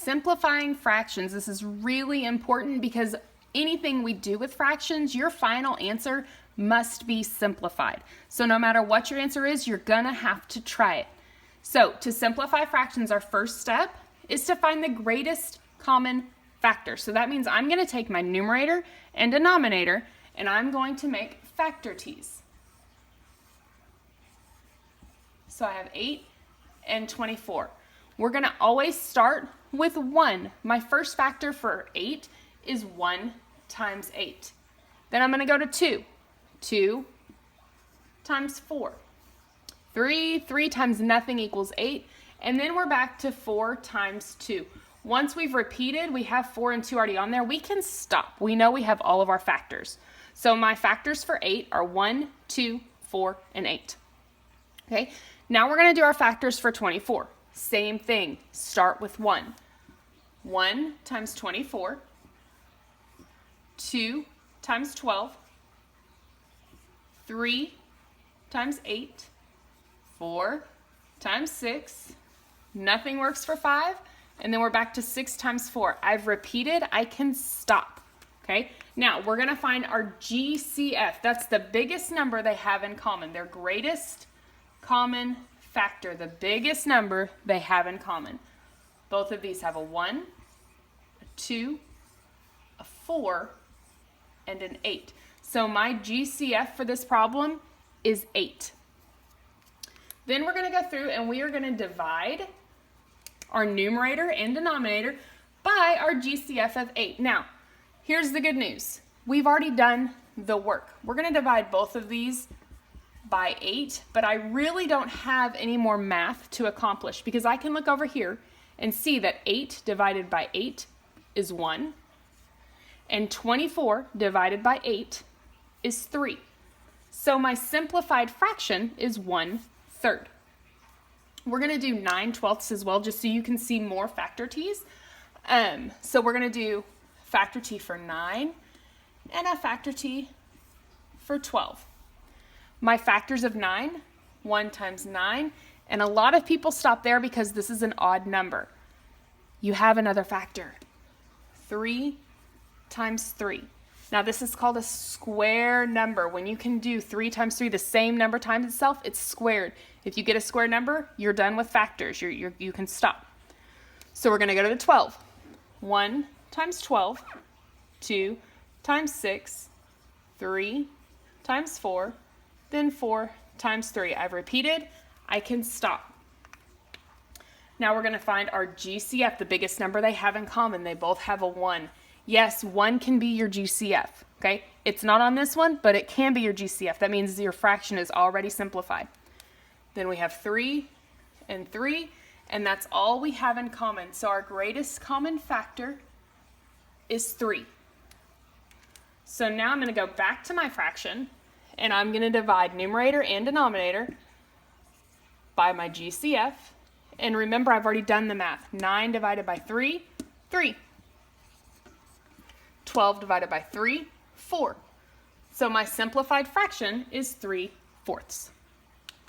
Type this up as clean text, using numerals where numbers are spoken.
simplifying fractions, this is really important because anything we do with fractions, your final answer must be simplified. So no matter what your answer is, you're gonna have to try it. So to simplify fractions, our first step is to find the greatest common factor. So that means I'm gonna take my numerator and denominator and I'm going to make factor t's. So I have 8 and 24. We're gonna always start with 1. My first factor for 8 is 1 times 8. Then I'm gonna go to 2. 2 times 4. 3 times nothing equals 8. And then we're back to 4 times 2. Once we've repeated, we have 4 and 2 already on there, we can stop. We know we have all of our factors. So my factors for 8 are 1, 2, 4, and 8. Okay, now we're gonna do our factors for 24. Same thing, start with 1. 1 times 24. 2 times 12. 3 times 8. 4 times 6. Nothing works for 5. And then we're back to 6 times 4. I've repeated, I can stop. Okay, now we're gonna find our GCF. That's the biggest number they have in common, their greatest common factor, the biggest number they have in common. Both of these have a 1, a 2, a 4, and an 8. So my GCF for this problem is 8. Then we're going to go through and we are going to divide our numerator and denominator by our GCF of 8. Now, here's the good news. We've already done the work. We're going to divide both of these by 8, but I really don't have any more math to accomplish because I can look over here and see that 8 divided by 8 is 1, and 24 divided by 8 is 3. So my simplified fraction is 1/3. We're going to do 9/12 as well, just so you can see more factor t's. So we're going to do factor t for 9 and a factor t for 12. My factors of 9, 1 times 9, and a lot of people stop there because this is an odd number. You have another factor, 3 times 3. Now this is called a square number. When you can do 3 times 3, the same number times itself, it's squared. If you get a square number, you're done with factors. You can stop. So we're going to go to the 12. 1 times 12, 2 times 6, 3 times 4, then 4 times 3. I've repeated, I can stop. Now we're going to find our GCF, the biggest number they have in common. They both have a 1. Yes, 1 can be your GCF, okay? It's not on this one, but it can be your GCF. That means your fraction is already simplified. Then we have 3 and 3, and that's all we have in common. So our greatest common factor is 3. So now I'm going to go back to my fraction, and I'm going to divide numerator and denominator by my GCF. And remember, I've already done the math. 9 divided by 3, 3. 12 divided by 3, 4. So my simplified fraction is 3/4.